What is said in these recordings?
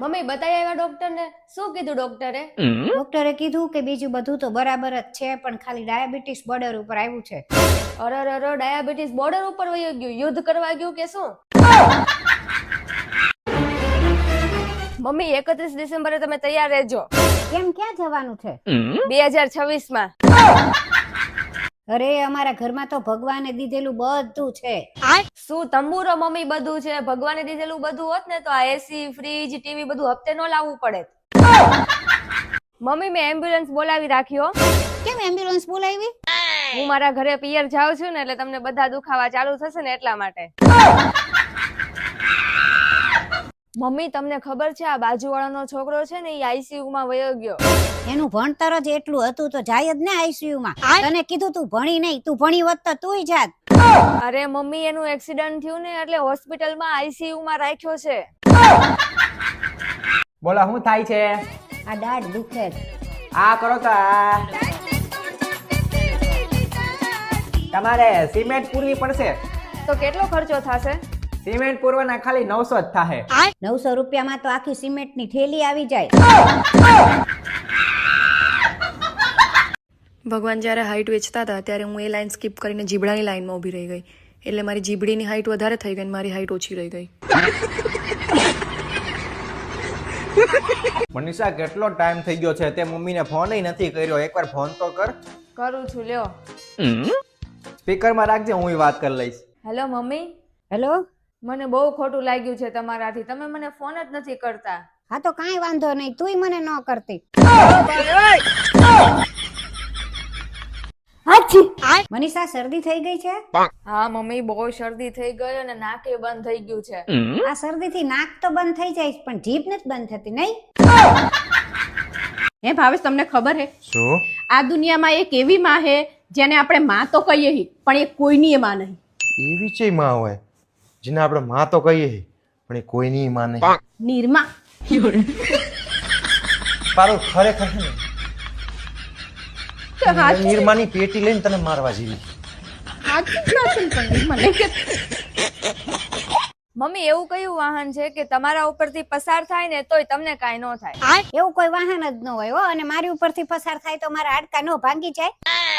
Mummy બતાવી આવ્યા doctor ને? શું કીધું ડોક્ટરે? ડોક્ટરે કીધું કે બીજું બધું તો બરાબર જ છે, પણ ખાલી ડાયાબિટીસ બોર્ડર ઉપર આવ્યું છે. અરે ડાયાબિટીસ બોર્ડર ઉપર વહી ગયું, યુદ્ધ કરવા ગયું કે શું? મમ્મી 31 ડિસેમ્બરે તમે તૈયાર રહેજો. કેમ, ક્યાં જવાનું છે? 2026 માં. અરે અમારા ઘરમાં તો ભગવાને દીધેલું બધું છે. શું તંબુરો મમ્મી બધું છે? ભગવાને દીધેલું બધું હોત ને તો આ એસી, ફ્રીજ, ટીવી બધું હપ્તે ન લાવવું પડે. મમ્મી મેં એમ્બ્યુલન્સ બોલાવી રાખ્યો. કેમ એમ્બ્યુલન્સ બોલાવી? હું મારા ઘરે પિયર જાઉં છું ને એટલે તમને બધા દુખાવા ચાલુ થશે ને એટલા માટે. મમ્મી તમને ખબર છે આ બાજુવાળાનો છોકરો છે ને એ આઈસીયુ માં વયો ગયો. એનું ભણતર જ એટલું હતું તો જાય જ ને આઈસીયુ માં. તને કીધું તું ભણી નહીં, તું ભણી હોત તો તુંય જાત. અરે મમ્મી એનું એક્સિડન્ટ થયું ને એટલે હોસ્પિટલમાં આઈસીયુ માં રાખ્યો છે. બોલો શું થાય છે? આ દાઢ દુખે છે. આ કરો તો આ તમારે સિમેન્ટ પૂરવી પડશે. તો કેટલો ખર્ચો થશે? સિમેન્ટ પૂરવાના ખાલી 900 જ થાહે. 900 રૂપિયામાં તો આખી સિમેન્ટની થેલી આવી જાય. ભગવાન જ્યારે હાઈટ વેચતા હતા ત્યારે હું એ લાઈન સ્કીપ કરીને જીબડાની લાઈનમાં ઊભી રહી ગઈ, એટલે મારી જીબડીની હાઈટ વધારે થઈ ગઈ અને મારી હાઈટ ઓછી રહી ગઈ. મનીષા કેટલો ટાઈમ થઈ ગયો છે તે મમ્મીને ફોન નથી કર્યો, એકવાર ફોન તો કર. કરું છું લ્યો. સ્પીકરમાં રાખજે, હું વાત કરી લઈશ. Hello mummy. હેલો. મને બહુ ખોટું લાગ્યું છે તમારાથી, તમે મને ફોન જ નથી કરતા. હા તો કાંઈ વાંધો નહીં, તુંય મને ન કરતી. મનીષા શરદી થઈ ગઈ છે? હા મમ્મી બહુ શરદી થઈ ગઈ અને નાકે બંધ થઈ ગયું છે. આ શરદીથી નાક તો બંધ થઈ જાય પણ જીભ નથી બંધ થતી, નહીં? હે ભાવેશ, તમને ખબર હે શું? આ દુનિયામાં એક એવી માં હે જેને આપણે માં તો કહીએ હી પણ એ કોઈની માં નહીં. એવી છે માં હોય જેને આપણે માં તો કહીએ પણ એ કોઈની માં નહીં. નિર્મા. તારું ખરેખર છે ને નિર્માની પેટી લઈને તને મારવા જેવી. મમ્મી એવું કયું વાહન છે કે તમારા ઉપરથી પસાર થાય ને તોય તમને કાઈ ન થાય? એવું કોઈ વાહન જ ન હોય હો, અને મારી ઉપરથી પસાર થાય તો મારા હાડકા નો ભાંગી જાય.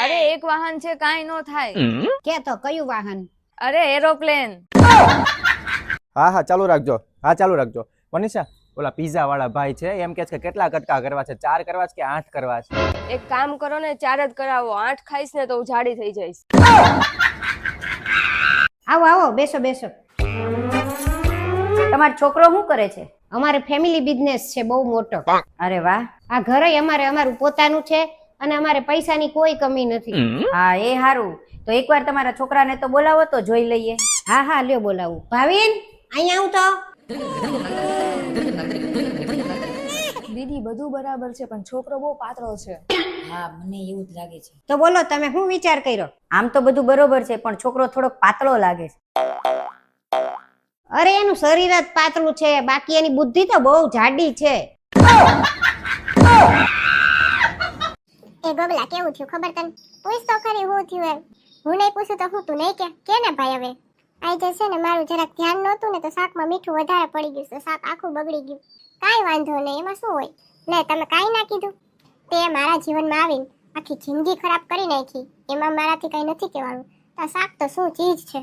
અરે એક વાહન છે કાઈ ન થાય. કે તો કયું વાહન? અરે એરોપ્લેન. હા ચાલુ રાખજો. હા ચાલુ રાખજો. મનીષા ઓલા પિઝા વાળા ભાઈ છે એમ કે છે કે કેટલા કટકા કરવા છે? 4 કરવા છે કે 8 કરવા છે? એક કામ કરો ને 4 જ કરાવો. 8 ખાઈશ ને તો હું જાડી થઈ જઈશ. આવો આવો, બેસો બેસો. તમારો છોકરો શું કરે છે? અમારે ફેમિલી બિઝનેસ છે બહુ મોટો. અરે વાહ. આ ઘરે અમારું પોતાનું છે અને અમારે પૈસાની કોઈ કમી નથી. હા એ હારું. તો એકવાર તમારા છોકરાને તો બોલાવો તો જોઈ લઈએ. હા લ્યો બોલાવું. ભાવિન અહીંયા આવું તો. દીદી બધું બરાબર છે પણ છોકરો બહુ પાતળો છે. હા મને એવું જ લાગે છે. તો બોલો તમે શું વિચાર કર્યો? આમ તો બધું બરોબર છે પણ છોકરો થોડોક પાતળો લાગે છે. અરે એનું શરીર જ પાતળું છે, બાકી એની બુદ્ધિ તો બહુ જાડી છે. એ ગોગલા કેવું થયું ખબર તને? પૂછ તો ખરી હું થયું એમ. હું નહીં પૂછું તો હું તું નહીં કે ને ભાઈ. હવે આઈ જશે ને મારું જરાક ધ્યાન નહોતું ને તો શાકમાં મીઠું વધારે પડી ગયું તો શાક આખું બગડી ગયું. કાંઈ વાંધો નહીં, એમાં શું હોય. લે તમે કાંઈ ના કીધું. તે મારા જીવનમાં આવીને આખી જિંદગી ખરાબ કરી નાખી, એમાં મારાથી કાંઈ નથી કહેવાનું. તો શાક તો શું ચીજ છે.